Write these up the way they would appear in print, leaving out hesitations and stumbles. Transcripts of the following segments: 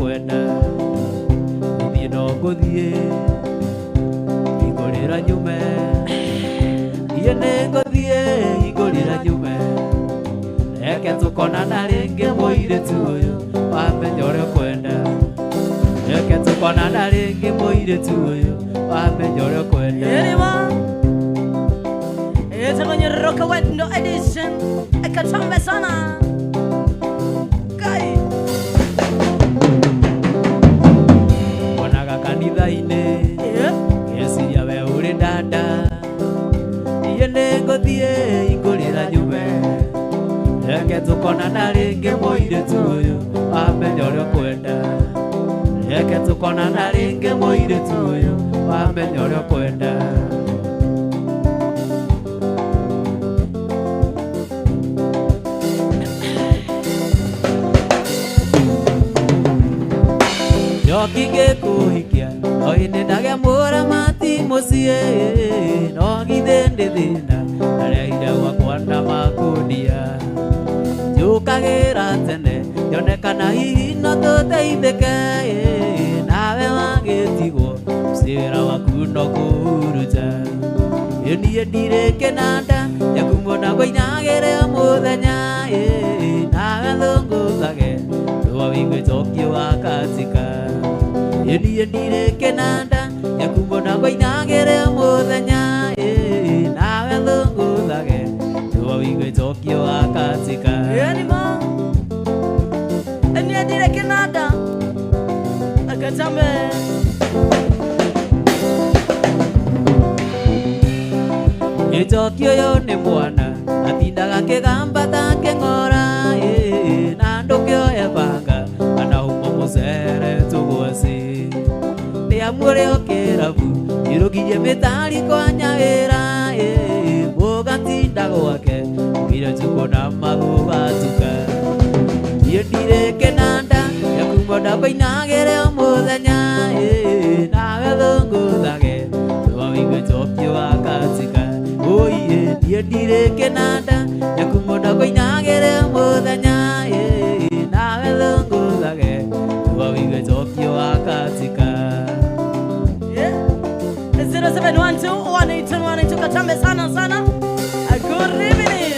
kwenda thiĩ no ngũthiĩ hingũrĩra nyume thiĩ nĩ ngũthiĩ hingũrĩra nyume reke tũkonana rĩngĩ mũirĩtu ũyũ wamenya ũrĩa ũkwenda reke tũkonana rĩngĩ mũirĩtu ũyũ wamenya ũrĩa ũkwenda It's kwenye Rock Wendo edition Katambe sana Kai Wonaga kanitha-inĩ Ngeciria we ũrĩ dada Niĩ nĩ ngũthiĩ hingũrĩra nyume reke tũkonana rĩngĩ mũirĩtu ũyũ wamenya ũrĩa ũkwenda reke tũkonana rĩngĩ mũirĩtu ũyũ wamenya ũrĩa ũkwenda Njoki ngĩkũhikia no hĩndĩ ndagĩa mũramati mũciĩ no githĩ ndĩ thĩna arĩa gwakwa ndamakũndia njũkagĩra tene nyone kana hihi no tũteithĩke nawe wagĩtigwo wĩra waku no kũruta niĩ ndirĩ kĩnanda nyakumona ngũinagĩre mũthenya nawe thũngũthage rũa wĩgwĩtokio wa katika niĩ ndirĩ kĩnanda nyakumona ngũinagĩre mũthenya nawe thũngũthage rũa wĩgwĩtokio wa katika niĩ ndirĩ kĩnanda Katambe Gĩtokio ũyũ nĩ mwana atindaga kĩgamba ta kĩng'ora na ndũkĩoya banga kana uma mũcere tũgwaci rĩa mũrĩo kĩrabu irũgirie mĩtari kwa nyawĩra mũgatinda gwake ngire tukona magũgatuka niĩ ndirĩ kĩnanda nyakumona ngũinagĩre o mũthenya nawe thũngũthage rũa wĩgwĩtokio wa katika niĩ ndirĩ kĩnanda nyakumona ngũinagĩre mũthenya nawe thũngũthage rũa wĩgwĩtokio wa katika 0712-182-182 Katambe sana sana Good evening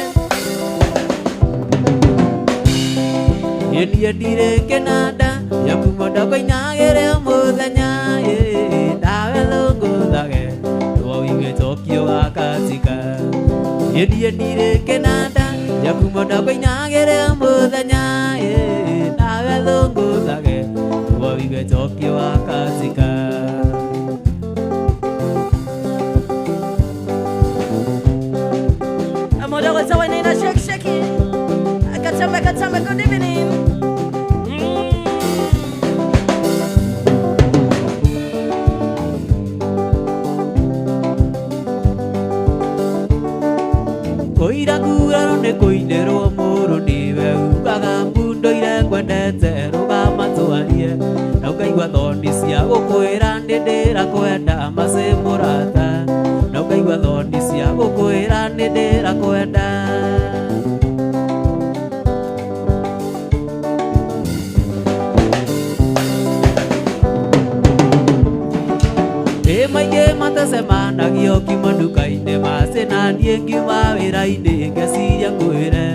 niĩ ndirĩ kĩnanda nyakumona ngũinagĩre mũthenya nawe thũngũthage rũa wĩgwĩtokio wa katika niĩ ndirĩ kĩnanda nyakumona ngũinagĩre mũthenya nawe thũngũthage rũa wĩgwĩtokio wa katika Modogo sawa nina shake shake Katambe Katambe good evening Koira nguraro nĩ kũinĩrwo mũrũ niwe ugaga mbundũire kwendete rũgama twarie na ũkaigua thoni cia gũkwĩra nĩ ndĩrakwenda macĩ mũrata na ũkaigua thoni cia gũkwĩra nĩ ndĩrakwenda maingĩ matacemanagia ũkiuma nduka-inĩ macĩ na niĩ ngiuma wĩra-inĩ ngeciria ngwĩre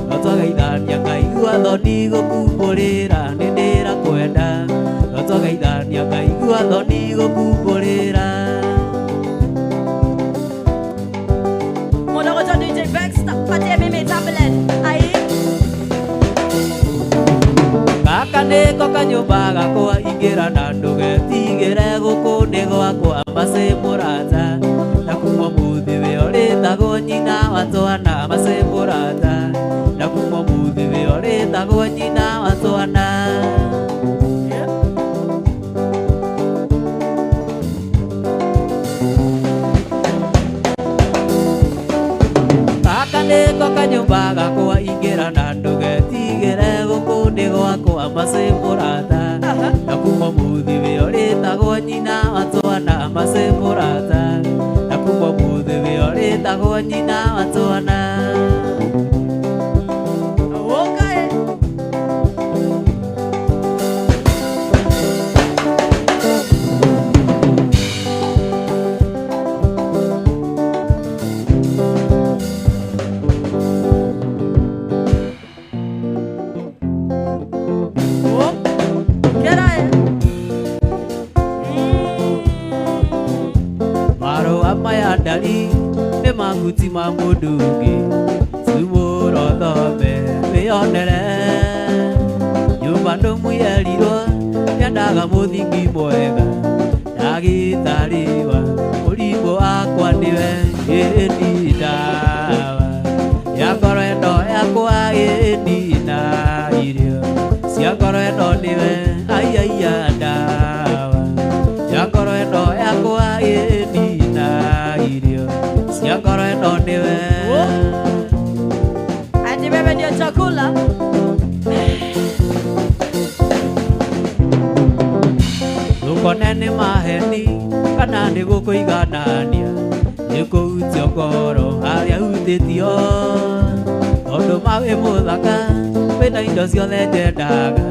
no twagaithania ngaigua thoni gũkumbũrĩra nĩ ndĩrakwenda no twagaithania ngaigua thoni gũkumbũrĩra Modogo to DJ Baxter patie mimi tablet ai Gaka nĩko kanyũmba gakwa ingĩra na ndũgetigĩre gũkũ nĩ gwakwa macĩ mũrata na kuma mũthĩ we ũrĩtagwo nyina wa twana macĩ mũrata na kuma mũthĩ we ũrĩtagwo nyina wa twana Gaka nĩko kanyũmba gakwa ingĩra na ndũgetigĩre gũkũ nĩ gwakwa macĩ mũrata na kuma mũthĩ we ũrĩtagwo nyina wa twana macĩ mũrata na kuma mũthĩ we ũrĩtagwo nyina wa twana ma mudugi Sumuro tobe Meonere Nyumba muyelirwo Nyandaga muthingi mwega Ndagitariwa Mũrimũ wakwa nĩwe ĩni ndawa Ya ngoro ĩno yakwa ĩni na irio Cia ngoro ĩno nĩwe aiya ndawa Ya ngoro ĩno yakwa ĩni na irio Cia ngoro ĩno nĩwe Ati wewe ndio chakula. Konene maheni kana nĩ gũkũiganania nĩ kũhutio ngoro harĩa hutĩtio tondũ mawĩ mũthaka wĩna indo ciothe nyendaga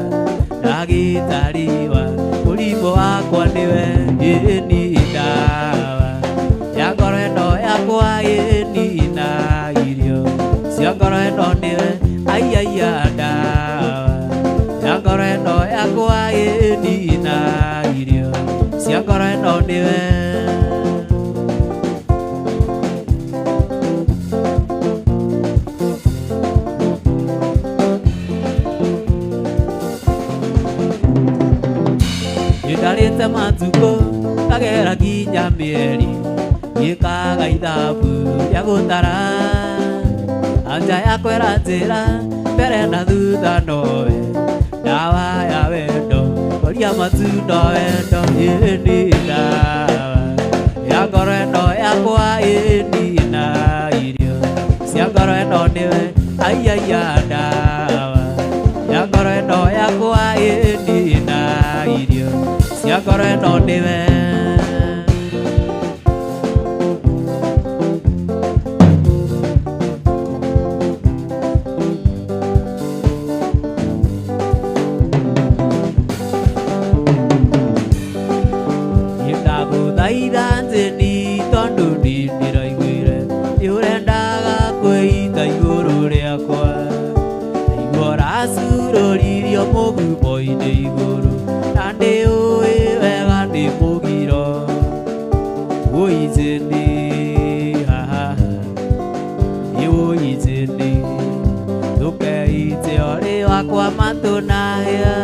ndagĩtariwa mũrimũ wakwa nĩwe ĩni ndawa ya ngoro ĩno yakwa ĩni na irio cia ngoro ĩno nĩwe aiya ndawa ya ngoro ĩno yakwa ĩni na irio cia ngoro ĩno nĩwe ndarĩte matukũ ngagera nginya mĩeri ngĩkaga ithabu rĩa gũtara anja yakwa ĩranjĩra mbere na thutha nowe ndawa ya wendo koria matunda wendo ĩni ndawa ya ngoro ĩno yakwa ĩni na irio cia ngoro ĩno nĩwe aiya ndawa ya ngoro ĩno yakwa ĩni na irio cia ngoro ĩno nĩwe Ndagũthaithani tondũ nĩndĩraiguire nĩũrendaga kwĩita igũrũ rĩakwa Naigua ũracurũririo mũgumo-inĩ igũrũ na nĩũĩ wega nĩ mũgiro Wũitĩni nĩwũitĩni ndũkeite ũrĩ wakwa matũ na hĩa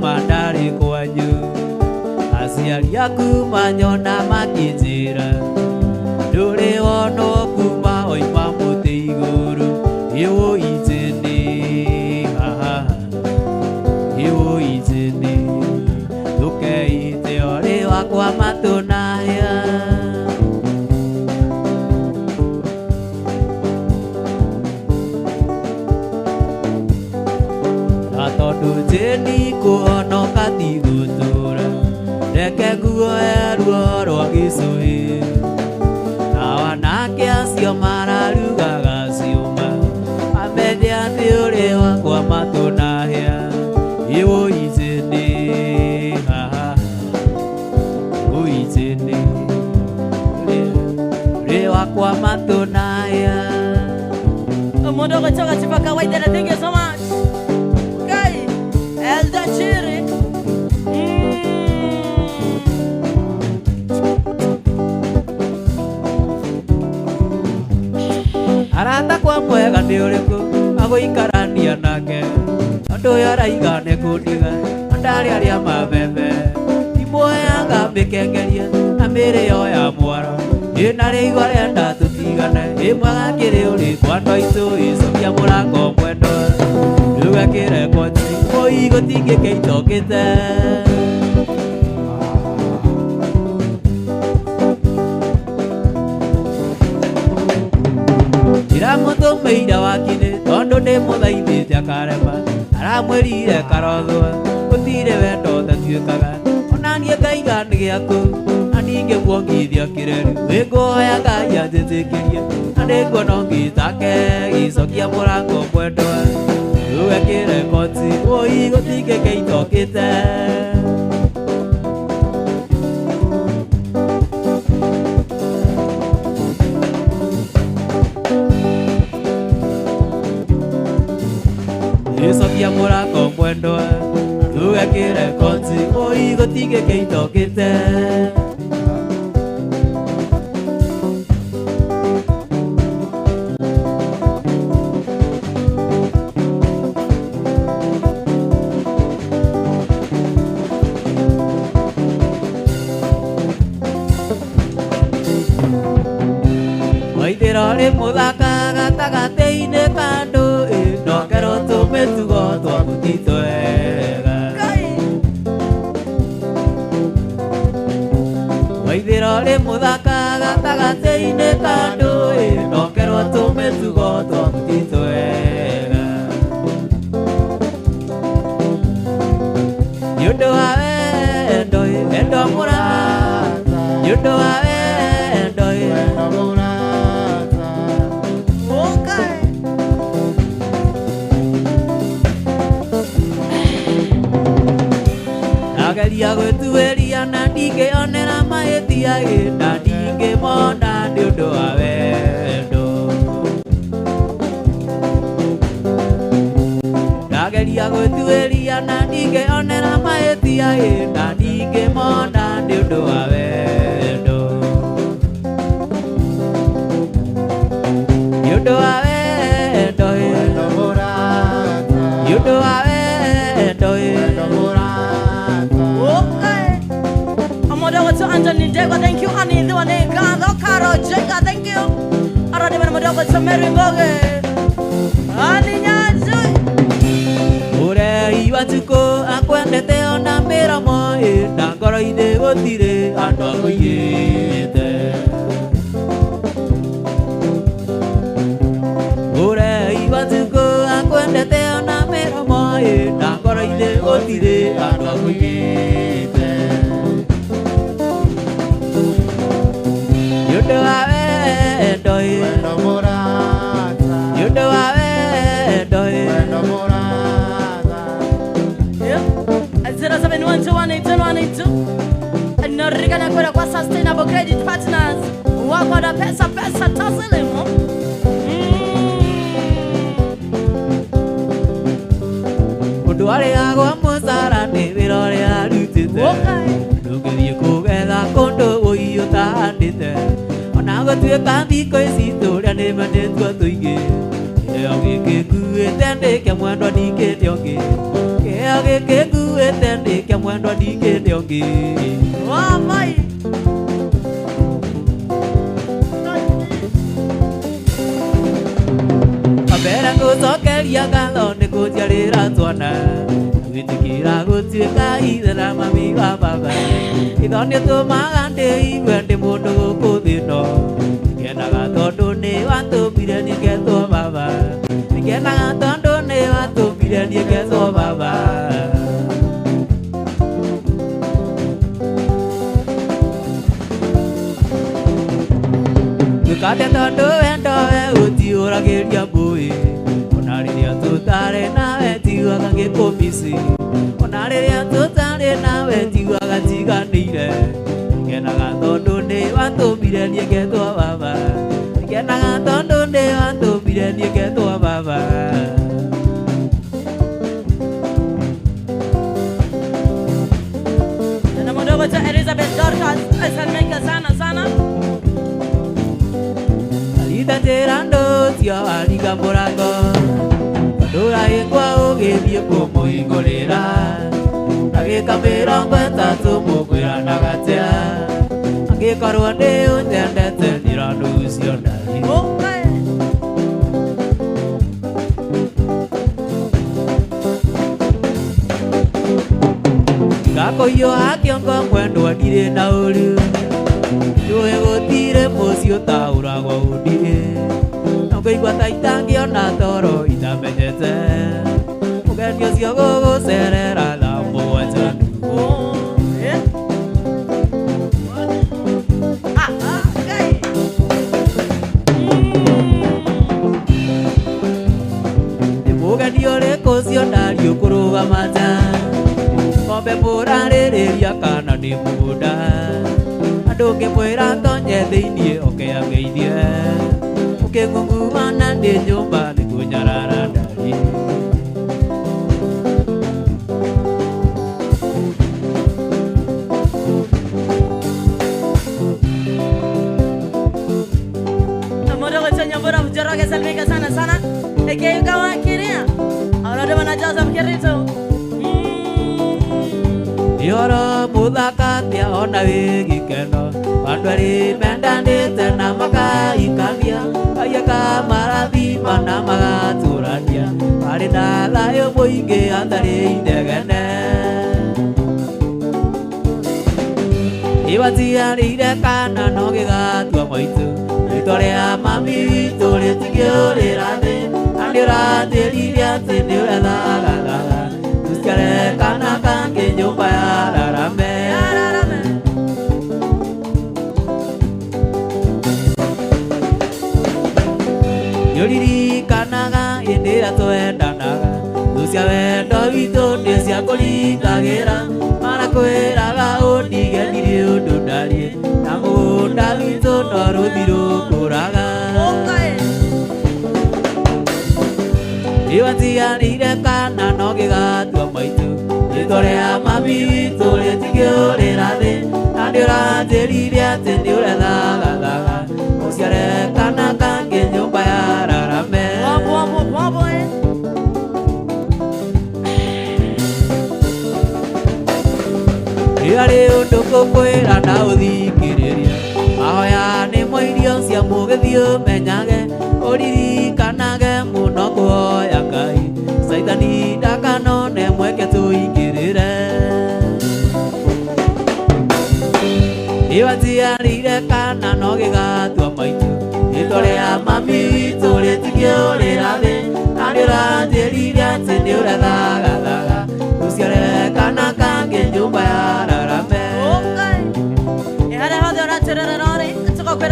Mandarĩ kwanyu aciari aku manyona makĩnjĩra ndũrĩ wona kuma oima mũtĩ igũrũ Nĩwũitĩni nĩwũitĩni ndũkeite ũrĩ wakwa matũ na hĩa tondũ njĩni kũhonoka ti gũtũũra reke nguoe ruo rwa gĩcũhĩ nao anake acio mararugaga ciũma amenye atĩ ũrĩ wakwa matũ na hĩa Nĩwũitĩni wũitĩni ũrĩ wakwa matũ na hĩa Mdogo toka chipa kawaida na thank you so much. Elda Chiri Arata kwa mwega nĩ ũrĩkũ agũikarania nake Andũ ũyũ araiga nĩ kũndiga Ndarĩ arĩa mabebe Imoyaga mĩkengeria na mĩrĩo ya mwaro Ĩna rĩigua rĩenda tũtigane Ĩmwaga kĩrĩ ũrĩkwa ndo itũ ĩcokia mũrango mwendo Rũgekĩre koti Mũi gũtingĩkĩitũkĩte Ndiramũtũmĩire wakinĩ tondũ ndĩmũthaithĩte akarema Aramwĩrire karothwo gũtirĩ wendo ũtatuĩkaga Onaniĩ ngaiga nĩ gĩaku na ningĩ kuongithia kĩreru Wĩngũhoya Ngai anjĩtĩkĩrie na nĩnguona ngĩtake gĩcokia mũrango mwendwa Rũgekĩre koti Mũi gũtingĩkĩitũkĩte mwendo ugekire konzi oi gotige keitokite Waithirore muthaka gatagateine kandu nokero tumetugo twa mutitwega Waithirore muthaka gatagateine kandu nokero tumetugo twa mutitwega Yudo wa wendo wendo murata Yudo wa wendo wendo murata Nageria gwetueria na ndingĩonera mahĩtia na ndingĩmona nĩ ũndũ wa wendo Nageria gwetueria na ndingĩonera mahĩtia na ndingĩmona nĩ ũndũ wa wendo Nĩ ũndũ wa wendo wendo mũrata Nĩ ũndũ wa wendo wendo mũrata To Anthony Dego, thank you, Annie, the one God, Caro, Jega, thank you. Already when I'm over to Mary Boge. Annie Nyanzu. Ure iwatuko akwendete ona mera moe na ngoro ine gotire andu akuigite Ure iwatuko akwendete ona mera moe na ngoro ine gotire andu akuigite Yudo wa wendo wendo murata Yudo wa wendo wendo murata 0712182182 Norigana kwenda kwa Sustainable Credit Partners wako na pesa taslimu Undu areagwa musara ni wirore arutite Ndũngĩthiĩ kũgetha kũndũ ũi ũtahandĩte Ona gũtuĩka thikũ ici tũrĩa nĩmenĩtwo tũingĩ Kĩheo gĩkĩ nguĩte ndĩ kĩa mwendwa ndingĩte ũngĩ Kĩheo gĩkĩ nguĩte ndĩ kĩa mwendwa ndingĩte ũngĩ Wamai Mbere ngũcokeria ngatho nĩ kũnjarĩra twana Gwĩtĩkĩra gũtuĩka ithe na mami wa baba Itho nĩtũmaga ndĩigue ndĩ mũndũ gũkũ thĩ ĩno Nĩngenaga tondũ nĩ watũmbire niĩ ngetwo baba Nĩngenaga tondũ nĩ watũmbire niĩ ngetwo baba Ndũkate tondũ wendo we gũtiũragĩria mbũĩ Ona rĩrĩa tũtarĩ nawe tiguaga gĩkũmbici Ona rĩrĩa tũtarĩ nawe tiguaga tiganĩire Nĩngenaga tondũ nĩ watũmbire niĩ ngetwo baba Nĩngenaga tondũ nĩ watũmbire niĩ ngetwo baba Na mdogo cha Elizabeth Dorcas asalimika sana Alitatĩra ndũcio ariga mũrango Ndũragĩkwa ũgĩthiĩ kũmũhingũrĩra Ndagĩka 30 mũkwĩrana gatia Angĩkorwo nĩ ũtendete ndirandũ ũcio ndarĩ Ngakũiywo akĩongo mwendwa ndirĩ na ũru Njũĩ gũtirĩ mũciĩ ũtaũragwo ũndirĩ Na ngũigua ta itangĩona toro itamenyete Mũgeni ũcio gũgũcerera thaa mũgwanja nuthu Nĩ mũgeni ũrĩkũ ũcio ndariĩ kũrũgama nja Ng'ombe mũrarĩrĩria kana nĩ mũgũnda Andũ ngĩmwĩra tonye thĩiniĩ oke angeithie Ũkĩng'ung'umana ndĩ nyũmba nĩ kũnyarara ndari Bora Joroge Salmika sana sana. Eke kawa kiria. Ahora de manajaza mkirito. Yoro mudakatia ona wigi keno. Pandwari mendandite na maka ikambia. Ayaka marathi mana magaturania. Marina layo boinge andare indegene. Iwatia rire kana noge gatua moitu. Itorea mami tole tigore rade. Andira deliria tendura la la. Tuskare kana kange nyumba ya rarame. Yoriri kanaga indira toendanaga. Tusia wendo wito desia kolita gera. Mara kweraga ondige niri undudarie. Namu ndavito noro biro kuraga. Iwatia nire kana noge gatua maitu. Itorea mami tole tigore rade. Andira deliria tendura la. Usiare kana kange nyumba ya rarame. Wabo Iare unduko kwera na uthikiriria. Ahoya ni moirio cia mugithio menyage. Oriri kanage muno kuoya Ngai. Saitani ndakanone mweke tuingirire. Iwatia rire kana noge gatua maitu. Itorea mami tole tigore rade. Andira deliria tendura la. Usiare kana kange nyumba ya rarame.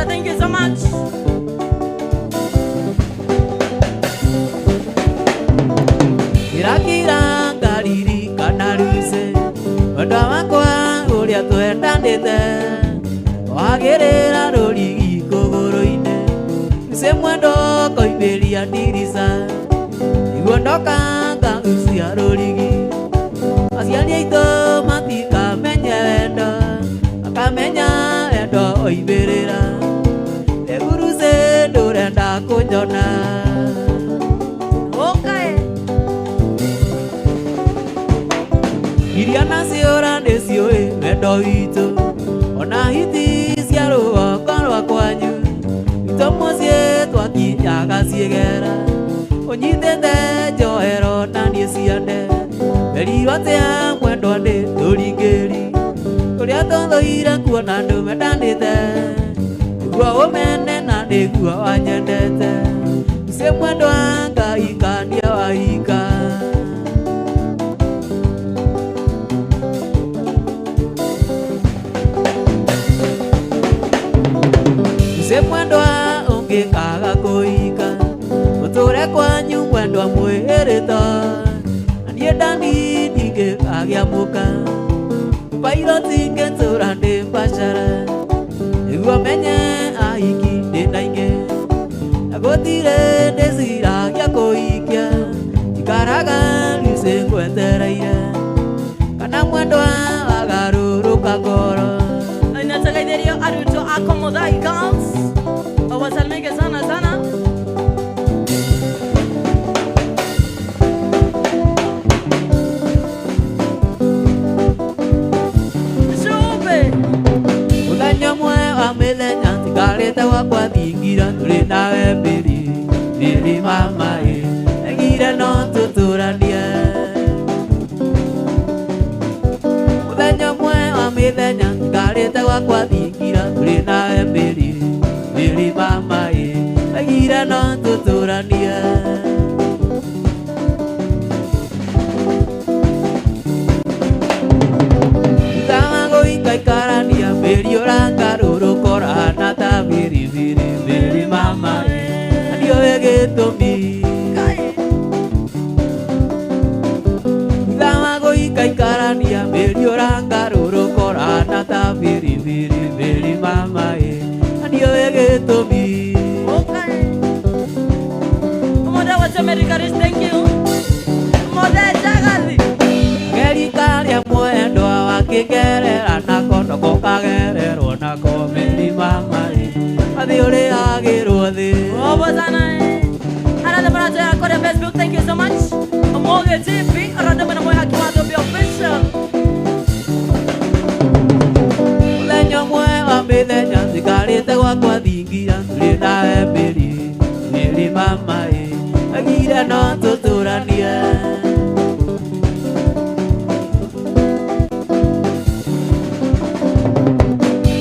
Thank you so much. Kira ngariri kana ruse. Wenda wakwa uria twendandite. Wagirira ruri kuguru-ine. Ruse mwendo koiberia dirisa. Iguo ndoka ngagucia rurigi. Aciari aitũ matikamenya wendo. Akamenya wendo oibĩrĩra. Rĩu Ruse ndũrenda kũnyona. Iria naciũra nĩciũĩ wendo witũ. Ona hiti cia rũgongo rwa kwanyu. Witũ mũciĩ twakinyaga ciĩgera. Ũnyitĩte njohero na niĩ ciande. Merirwo atĩa mwendwa nĩ tũringĩri. Tũrĩa tũthũire kuona andũ mendanĩte. Nĩguo ũmene na nĩguo wanyendete. Ruse mwendwa Ngai kania wahika. Ruse mwendwa ũngĩkaga kũhika. Mũtũre kwanyu mwendwa mwĩhĩrĩto. Niĩ ndani ndingĩkagĩa mũka. Piloti ngĩtũra ndĩ mbacara. Nĩguo menye ahiki ndĩ na ingĩ. Na gũtirĩ ndĩciragia kũhikia. Njikaraga Ruse ngwetereire. Kana mwendwa wagarũrũka ngoro. Inategeithĩrio arutwo a Komuthai Girls. Wasalimike sana sana. Mũthenya ũmwe wa mĩthenya tigarĩte wakwa thingira. Tũrĩ nawe mbĩri mama ĩ. Negire no tũtũranie. Mũthenya ũmwe wa mĩthenya tigarĩte wakwa thingira. Tũrĩ nawe mbĩri mama ĩ. Negire no tũtũranie. Kaikarania mbĩri ũrangarũrũka ũrahana ta mbĩri mama ndiũĩ gĩtũmi. Thutha wa gũikaikarania mbĩri ũrangarũrũka ũrahana ta mbĩri mama ndiũĩ gĩtũmi. Gerikaria mwendwa wakĩgerera nako ndoko kagererwo nako mbĩri mama athi ũrĩagĩrwo thĩ. TV, arada mana mau haki wado be official. Lenya mwe ambele nyanzi kare te wakwa dingira lina ebeli nili mama agira no tuturania.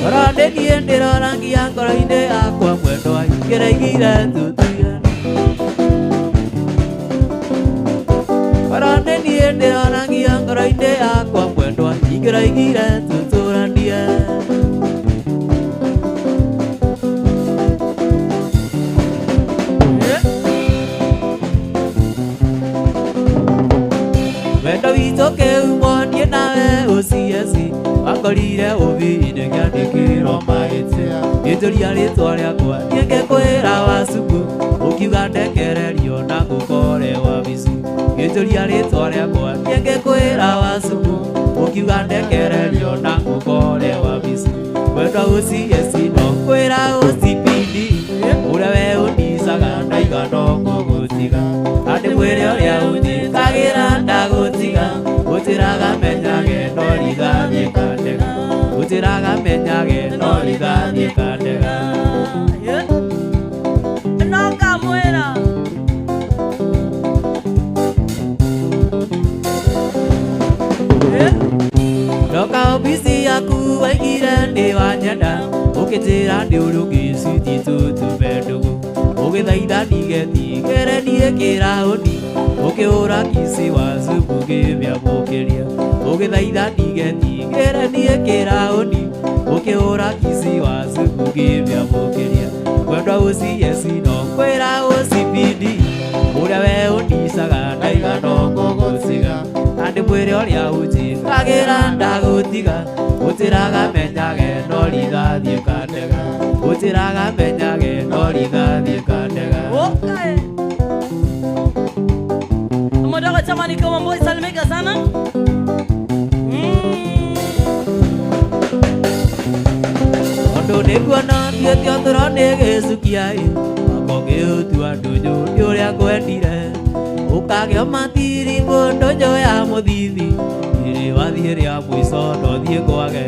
Arade niendera rangi yakora inde akwa mwendo agira igira tutuya. Arade niendera rangi yakora inde akwa mwendo agira igira tuturania. Wendo itoke umoni nawe osiasi akorire obinde gyandikirwo maitya itoria ritwa riakwa nienge kwira wasuku ukiuga ndekererio na ngukore wa bisu itoria ritwa riakwa nienge kwira wasuku ukiuga ndekererio na ngukore wa bisu wendo osiasi no kwira osipindi urewe unisaga ndaigano ngugutiga andi mwire uria utikagira ndagutiga utiraga menyage no rigathie kandega utiraga menyage no rigathie kandega no kamwira Loka obisi yaku waigire ndi wanyenda ukitira ndi urugisi titutu bendugu ugithaitha nigeti kere nie kirauni ukiura kisi wazubu gibya mukiria ugithaitha nigeti kere nie kirauni ukiura kisi wazubu gibya mukiria kwenda usi yesino kwera usipidi uria we unisaga ndaigano ngugusiga andi mwire uria utikagira ndagutiga utiraga menyage no rigathie kandega utiraga menyage no rigathie kandega. Okay. Mdogo tamani kama mboi salimika sana. Ondo niguona thiete othorone gĩcukiai akonge ũtua ndũnjũ nĩ ũrĩa kwendire ũkagĩa matiri ndũnjũ ya mũthithi ĩrĩ wathiĩ rĩa mũico ndothiĩ kwage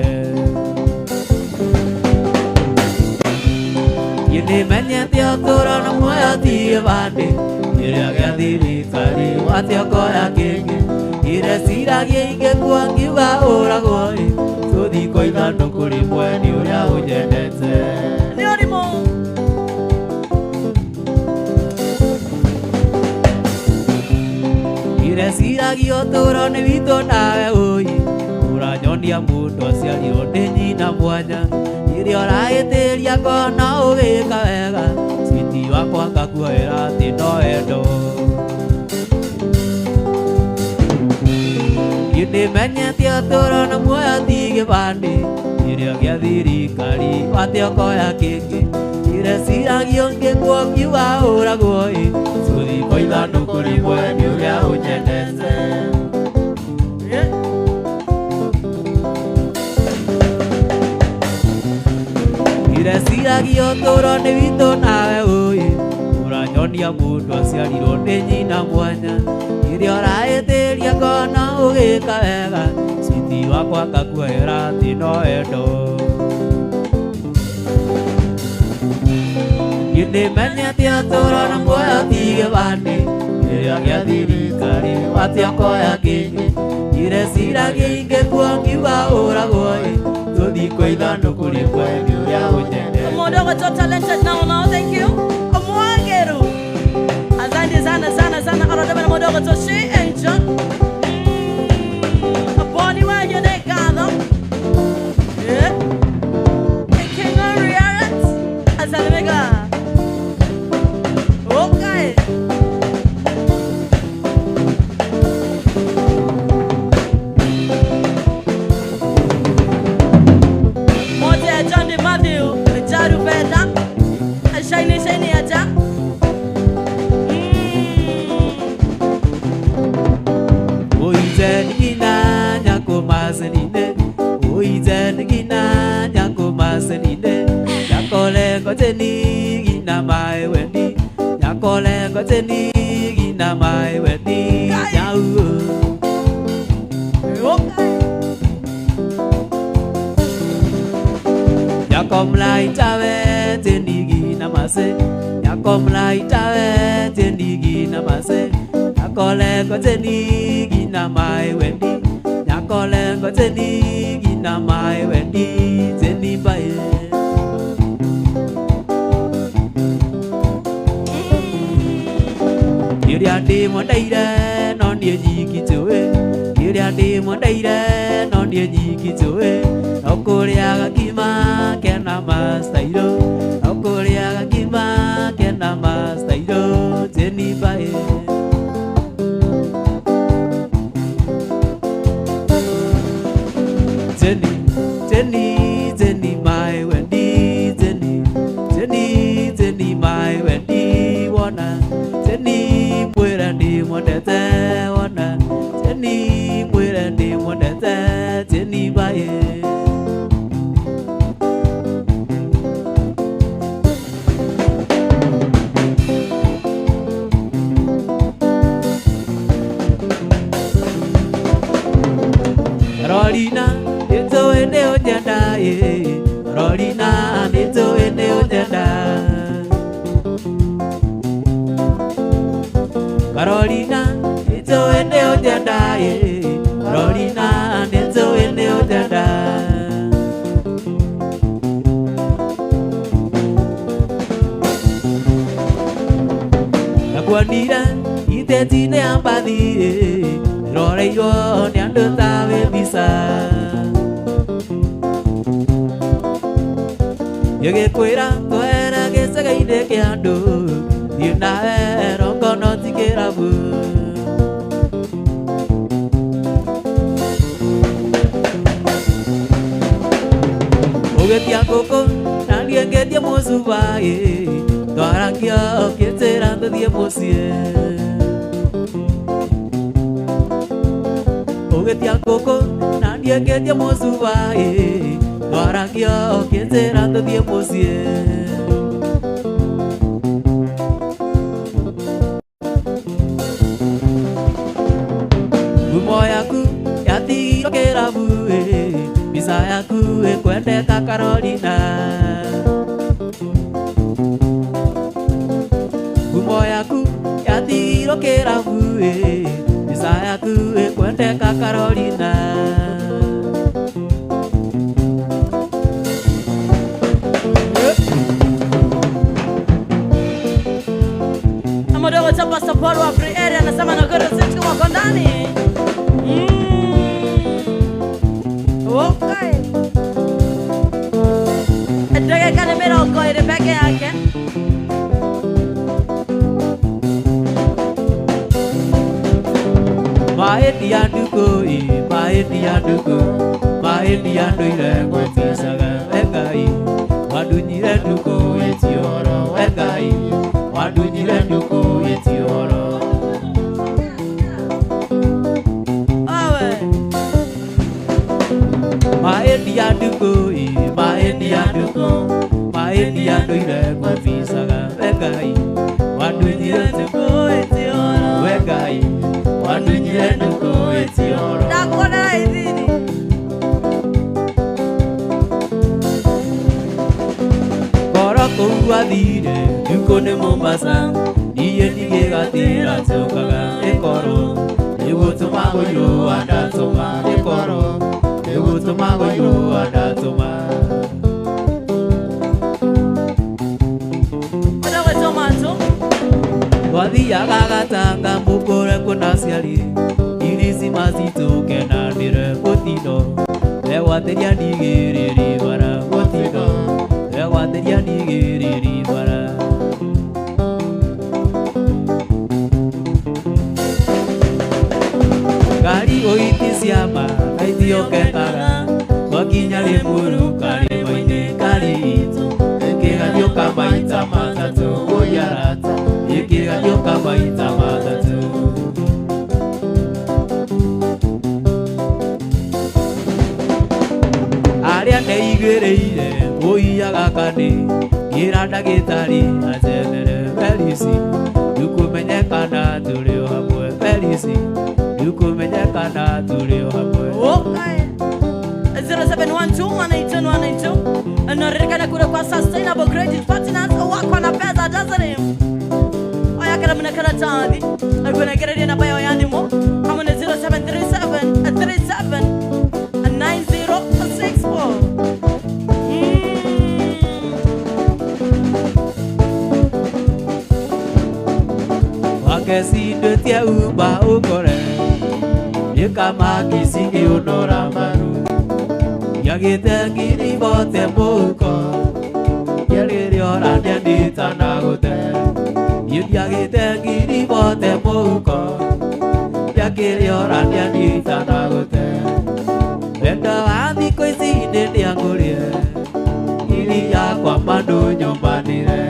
nĩmenyete ũtũũro na muoyo ti gĩbandĩ ĩrĩa gĩa thirikari watĩokoya kĩngĩ ireciragia ingĩkua ngiuga ũragwo tũthi kwa ithandũkũ rĩmwe nĩ ũrĩa ũnyendete nĩ ũrimũ ireciragia ũtũũro nĩ witũ nawe ũi ũranyonia mũndũ aciarirwo nĩ nyina mwanya ĩrĩa ũragĩtĩria kona ũgĩka wega citi wakwa ngakuoera atĩ no wendo nĩmenyete ũtũũro na muoyo ti gĩbandĩ ĩrĩa gĩa thirikari watĩokoya kĩngĩ ireciragia ũngĩkua ngiuga ũragwo tũthi kwa ithandũkũ rĩmwe nĩ ũrĩa ũnyendete ireciragia ũtũũro nĩ witũ nawe ũĩ ũranyonia mũndũ aciarirwo nĩ nyina mwanya ĩrĩa ũrahĩtĩria ngona ũgĩka wega citi wakwa ngakuoera atĩ no wendo nĩmenyete ũtũũro na muoyo ti gĩbandĩ ĩrĩa gĩa thirikari watĩokoya kĩngĩ ireciragia ingĩkua ngiuga ũragwo tũthi kwa ithandũkũ rĩmwe nĩ ũrĩa ũnyendete. Mdogo so talented now, thank you. Omwangeru. Asante sana arada bana mdogo so she and John. Aboni wa yone kadho. Yeah. King Riarat. Asalemega. Okay. Moja John de Matthew, Jaru Beta. Shiny aja. Nyakole gina mai weni, nyakole gina mai weni, nyau Nyakomlai tawe tenigi namase. Nyakomlai tawe tenigi namase. Nyakole ko tenigi namai wendi. Nyakole ko tenigi namai wendi. Teni bae. Kiriati mo daire non dia jiki choe. Kiriati mo daire non dia jiki choe. Okoria kima kena mas tairo. Okoria kima kena mas tairo. Teni bae. Teni, teni, teni my Wendy. Teni, teni, teni my Wendy. Wanna teni puera di modete. Wanna teni puera di modete. Teni bae. Rolina, itu ene ojanda ye. Rolina, itu ene ojanda. Carolina, itu ene ojanda ye. Rolina, itu ene ojanda. Nakuandira, ite tine ampadi ye. Rore yo nyando tawe bisa. Yoge kwera kwera ke sagaide ke ando. Yuna rongo no tikerabu. Oge tia koko nani enge dia mosuba ye. Doarangia ke terando dia mosie. Oge tia koko nani enge dia mosuba ye. Doarangia ke terando dia mosie. Moyaku yati rokerabu bisa yaku kwende ka Carolina. Moyaku yati rokerabu bisa yaku kwende ka Carolina. Amodogo chapa support wa free area nasema na goro sisi wako ndani. Okay. Edege kane mero koi de peke yake. Maedi anduko I maedi anduko. Maedi anduire kwa tisaga engai. Wadunyire nduko etioro engai. Wadunyire nduko etioro. Maedi anduko I maedi anduko. Maedi anduire kwa tisaga engai. Wadunyire nduko etioro engai. Wadunyire nduko etioro. Dakona idini. Koroko wadire nduko ne Mombasa. Iye nige gatira chokaga ekoro. Ewo tomago yo anda toma ekoro. Ewo tomago yo anda toma. Odogo tomato. Wadia gagatanga mukore kunasiali. Irisi mazito kenandire potino. Ewa teria nigiri bara potino. Ewa teria nigiri bara. Gari oiti siama kaitio kenara. Wakinya lemuru kari maine kari itu. Ekeganyo kamaita matatu oyarata. Ekeganyo kamaita matatu. Aria neigereire oiyaga kane. Giranda gitari azenere velisi. Dukumenyekana tulio hamwe velisi. Dukumenyekana tulio hamwe. Okay. 0712 182 182. Unaririkana kule kwa Sustainable Credit Partners wako na pesa doesn't Oya kala mnakana tadi. Alguna geredi na bayo yanimo. Kama ni 0737 37 9064. Wakesi de tia uba ukore. Yekama kisiki unora maru. Yagite ngiri bote muko. Yagiri ora ndi tanagote. Yagite ngiri bote muko. Yagiri ora ndi tanagote. Benda andi koisi ndi angurie. Iri ya kwa mando nyombanire.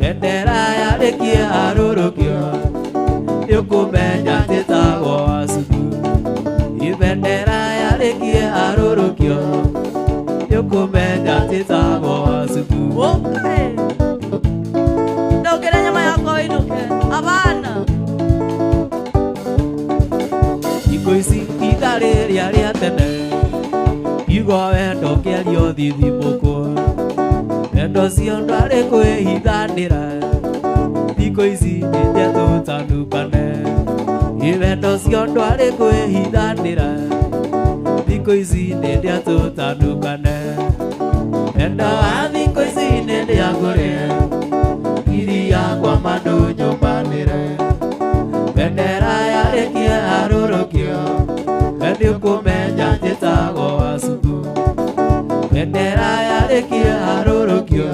Bendera ya rekie arurukio. Yukumenya titago asubu. Bendera ya rekie arurukio. Yukumenya titago asubu. Okay. Ndokere nyama yako inuke. Abana. Ikoisi itare ria tene. Igo endo kelio thithi muko. Endo siondare kwe hithanira. Ikoisi ndia tutanukane. Ivendo siondare kwe hithanira. Ikoisi ndia tutanukane. Endo ikoisi ndia gore. Iri ya kwa mando nyombanire. Bendera ya rekie arurukio. Endi kumenya njitago asubu. Bendera ya rekie arurukio.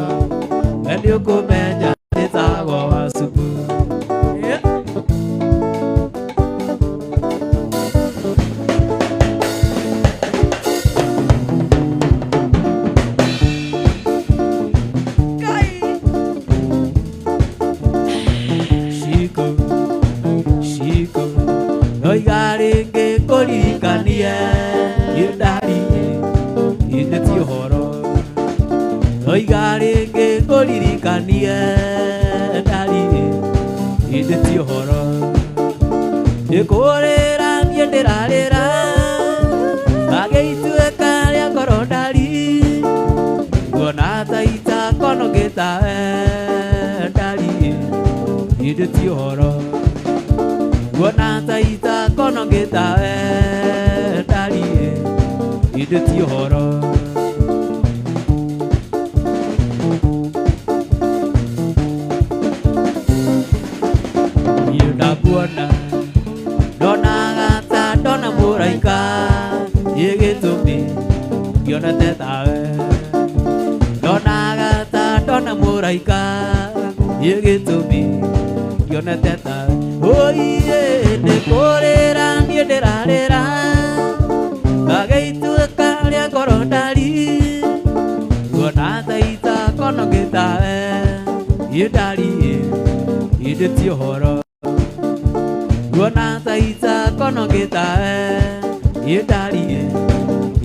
Endi kumenya njitago asubu. Shiko Noigaringe korikanie Yudari Indeti horo Noigaringe korikanie Dari Indeti horo Ekorera yenderarera Ageitu ekaria korodari Gonata ita konogeta Dari Indeti horo Gonata ita konongeta dari ideti horo. Yuda buona dona gata dona muraika yegetumi yona teta dona gata dona muraika yegetumi yona teta. Oye, de corera, ni de rarera. Bagaitu kalia korodari. Gonata ita konogeta yedari ideti horo. Gonata ita konogeta yedari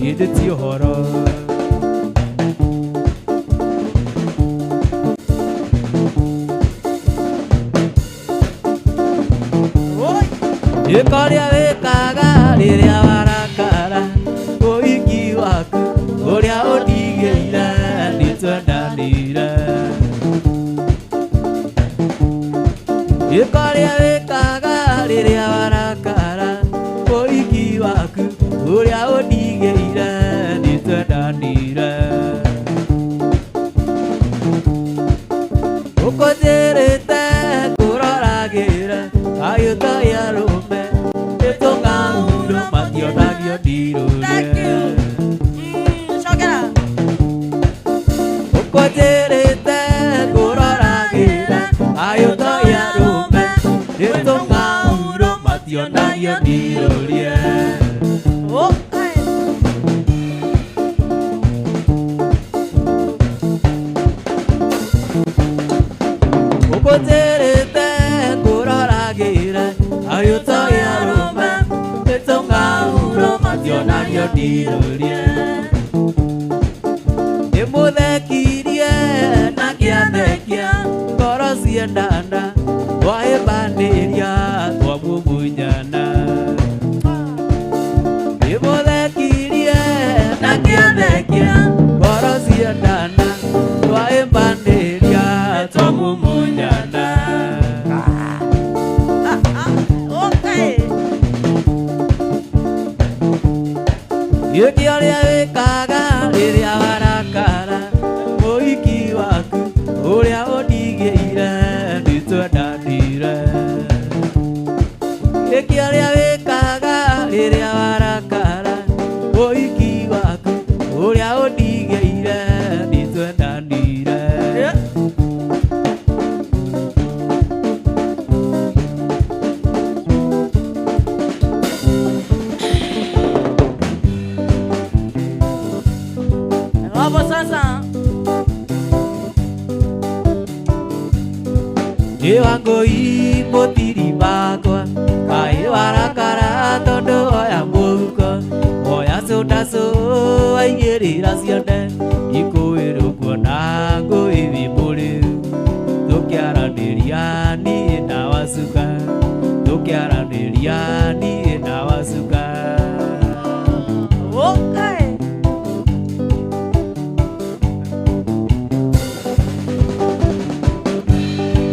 ideti horo. Yekoria wekaga riria warakara Oiki waku uria undigeire nitwendanire. Yekoria wekaga riria warakara Oiki waku uria undigeire nitwendanire. Ukojerete kuroragira ayuta yaro Thank you. Shogera. Ukojerete kuroragira ayuta yarume itonga uro mationa yodirorie. Okay. Ukojerete kuroragira ayuta yarume itonga uro mationa yodirorie. Imuthekirie na kiathekia ngoro ciendana waĩbanĩria twamumunyana. Imuthekirie na kiathekia ngoro ciendana Hapo sasa Ewango imotiri bakwa Kai warakara tondo oya muko Oya soda so aiyerira cione Ikuiru kuona ngui muri Tukiaranĩria niĩ na wacuka Tukiaranĩria niĩ na wacuka okay.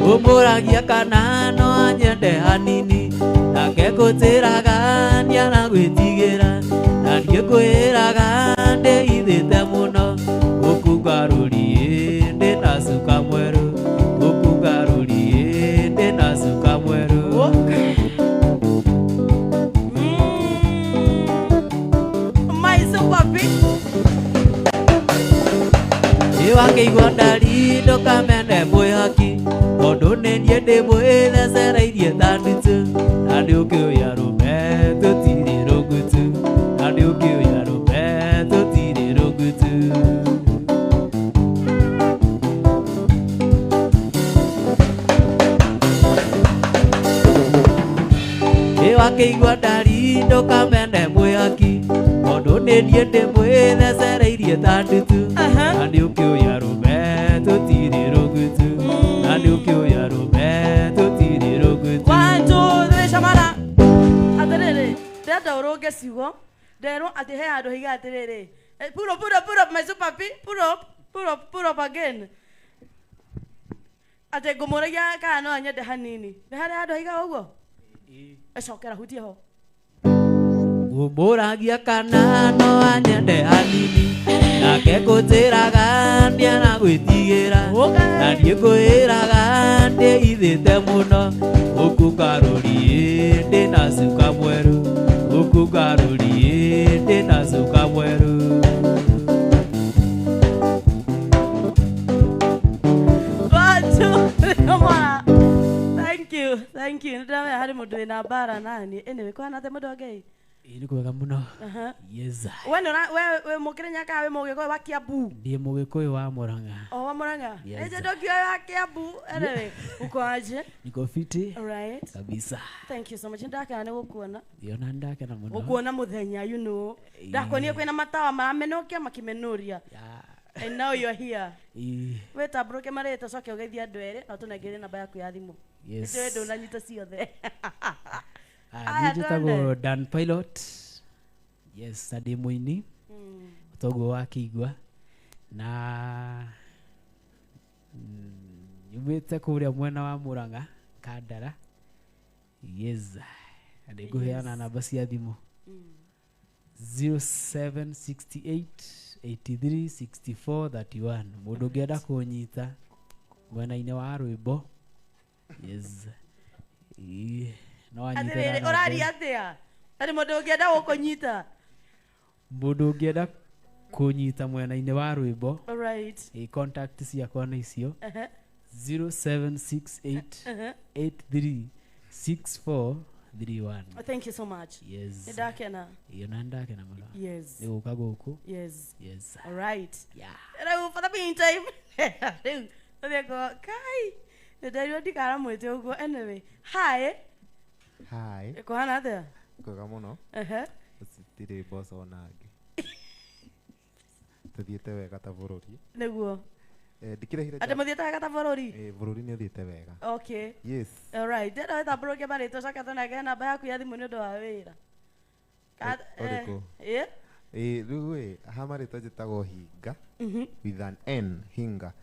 Ũmũragia kana no anyende hanini Nake ngũtĩraga nĩanagwĩtigĩra Na niĩ ngwĩraga ndĩithĩte mũno Gũkungarũri ndĩna cuka mwerũ Gũkungarũri ndĩna cuka mwerũ Wakĩigua ndari ndũkamene mwĩhaki Tondũ nĩ niĩ ndĩmwĩthecereirie ta ndutu Na nĩ ũkĩũya rũme tũtirĩ rũgutu Na nĩ ũkĩũya rũme tũtirĩ rũgutu Wakĩigua ndari ndũkamene mwĩhaki Tondũ nĩ niĩ ndĩmwĩthecereirie ta ndutu Na nĩ ũkĩũya rũme tũtirĩ rũgutu Na nĩ ũkĩũya rũme tũtirĩ rũgutu 1 2 3 camara atĩrĩrĩ ndĩrenda ũrũnge ciugo nderwo atĩ he handũ higa atĩrĩrĩ pull up my super P pull up again atĩ ngũmũragia kana no anyende hanini nĩ harĩ handũ higa ũguo ecokera hutie ho Ngũmũragia kana no anyende hanini Nake ngũtĩraga nĩanagwĩtigĩra Na niĩ ngwĩraga ndĩithĩte mũno Gũkungarũri ndĩna cuka mwerũ Gũkungarũri ndĩna cuka mwerũ Thank you. Nĩndĩramenya harĩ mũndũ wĩna mbara nani anyway kwana atĩ mũndũ ongei Nĩ kwega mũno Yes we mũkĩrĩnya kana wĩ mũgĩkũyũ wa Kiambu Ndĩ mũgĩkũyũ wa Mũrang'a wa Mũrang'a nĩnjĩ ndũkĩoĩ wa Kiambu anyway ukoaje Niko fiti right kabisa Thank you so much ndakena nĩ gũkuona Ndiona ndakena mũno gũkuona mũthenya you know ndakuonire kwĩna matawa maramenokia makimenuria And now you're here. Weta broke mareta coke ũgeithia andũ erĩ na tũnengere namba yaku ya thimũ. Yes. Nĩ ndũ nanyita ciothe. Njĩtagwo Dan Pilot. Yes, Sadĩ mũini. Ũtongo wa Kĩigua. Na nyumĩte kũrĩa mwena wa Mũrang'a, Kandara. Yes. Ndĩ ngũheana namba cia thimũ. 0768 83 64 31 Mũndũ ũngĩenda kũnyita mwena-inĩ wa rwĩmbo. Yes. No anyite. Ũraria atĩa? Arĩ mũndũ ũngĩenda gũkũnyita. Mũndũ ũngĩenda kũnyita mwena-inĩ wa rwĩmbo. All right. Contact ciakwa nĩ icio. 0768 83 64 31. Thank you so much. Yes. Ndakena. Yona ndakena mũno. Yes. Nĩ gũka gũkũ. Yes. Yes. All right. Yeah. Rĩu for the meantime. Rĩu theko kai. Ndio ndikara mwete ũguo anyway. Hi. Hi. Kuhana atĩa? Kwega mũno. Citirĩ mboco nangĩ. Tuthiĩte wega ta bũrũri. Nĩguo. Ndikĩrehire. Atĩ mũthiĩte wega ta bũrũri? Bũrũri nĩ ũthiĩte wega. Okay. Yes. All right. Ndĩrenda weta broke marĩtwa coka tũnengere namba yaku ya thimũ nĩ ũndũ wa wĩra. Ũrĩkũ? Rĩu ha marĩtwa njĩtagwo Hinga. With an N. Hinga.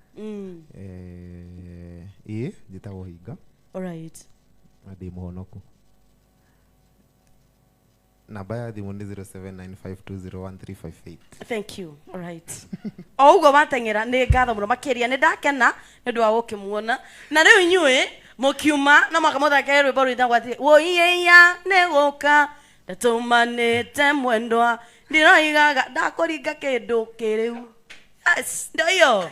Njĩtagwo Hinga. All right. Na ndĩ mũhonoku. Namba ya thimũ nĩ 0795201358. Thank you. All right. O ugo matengera nĩ ngatho mũno makĩria nĩ ndakena nĩ ũndũ wa gũkĩmuona na rĩu inyuĩ mũkiuma na makamũthakĩra rwĩmbo rwĩtagwo atĩ woiyeya nĩ gũka ndatumanĩte mwendwa ndiroigaga ndakũringa kĩndũ kĩrĩu. Yes, ndio hiyo.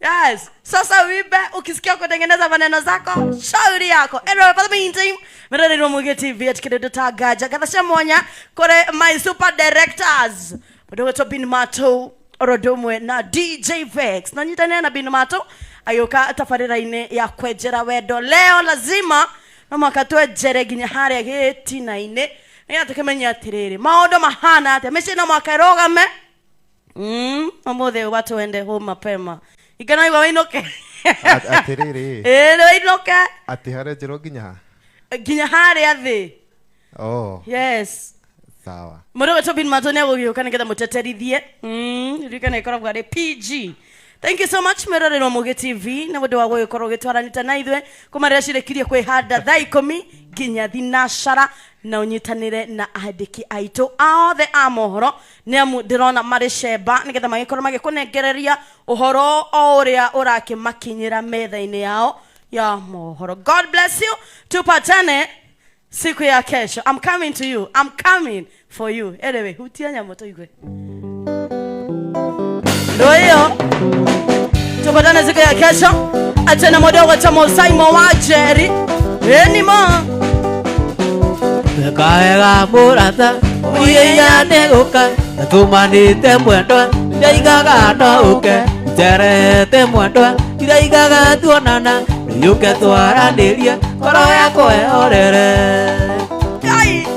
Yes. Sasa wimbe ukisikia kutengeneza maneno zako shauri yako. Anyway, for the meantime, Merero Muge TV atikirendo tagaja. Gathasha mwanya kore my super directors. Mudogo to bin mato orodomwe na DJ Vex na nyitane na Binumato ayoka tafarira-ine ya kwenjera wendo leo lazima no makatwe jereginya haria gitinaine ya tukemenya atiriri maondo mahana ate meci no makarogame amothe watu wende home mapema igana iwa winoke atiriri winoke ati haria jero ginya haria thi yes sawa moro wetu Binumato ne gugioka nigetha muteterithie rikana ikoragwo ari PG. Thank you so much Merorero Muge TV na wendo wa gukorwo gitwaranite na ithwe kumarira cirekirie kwihanda thaa 10 nginya thinashara na unyitanire na andiki aitu othe a mohoro nemu ndirona mari sheba nigetha magikorwo magikunengereria uhoro o uria urakimakinyira metha-ini yao ya mohoro. God bless you. Tupatane siku ya kesho. I'm coming to you. I'm coming for you. Anyway, hutia nyamoto igwe. Ndio tupatane siku ya kesho. Achana modogo chamo Simon Wajeri. Enimo. Kaega murata uyeya negoka tumanite mwendo ndaigaga no uke terete mwendo ndaigaga tuonana yuke twaranirie koro yako ehorere ai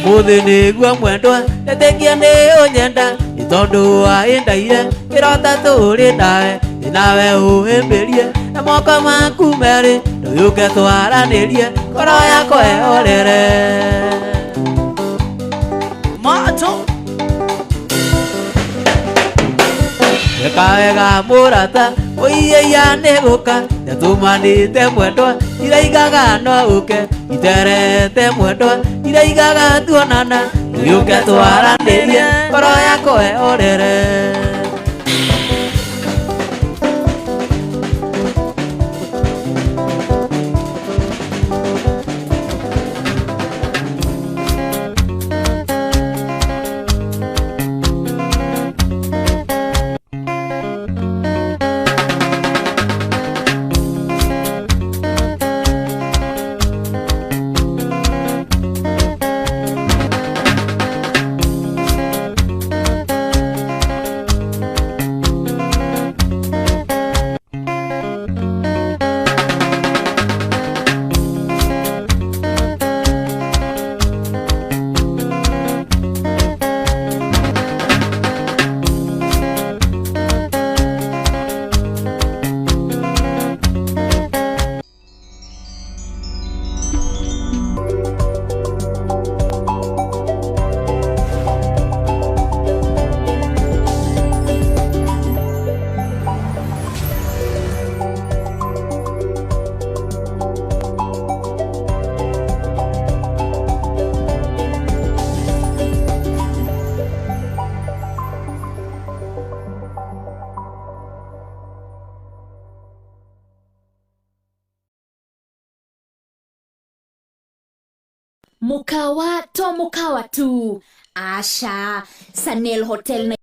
umuthi nigua mwendo ndetekia ni unyenda itondu wa indaire kirota turi nawe nawe uhimbirie na moko maku meri yuke twaranirie koro yako ehorere mato kaega murata uyeya negoka tumanite mwendo iraigaga no uke iterete mwendo iraigaga tuonana yuke twaranirie koro yako ehorere Mukawa to mukawa tu. Asha Sanel Hotel na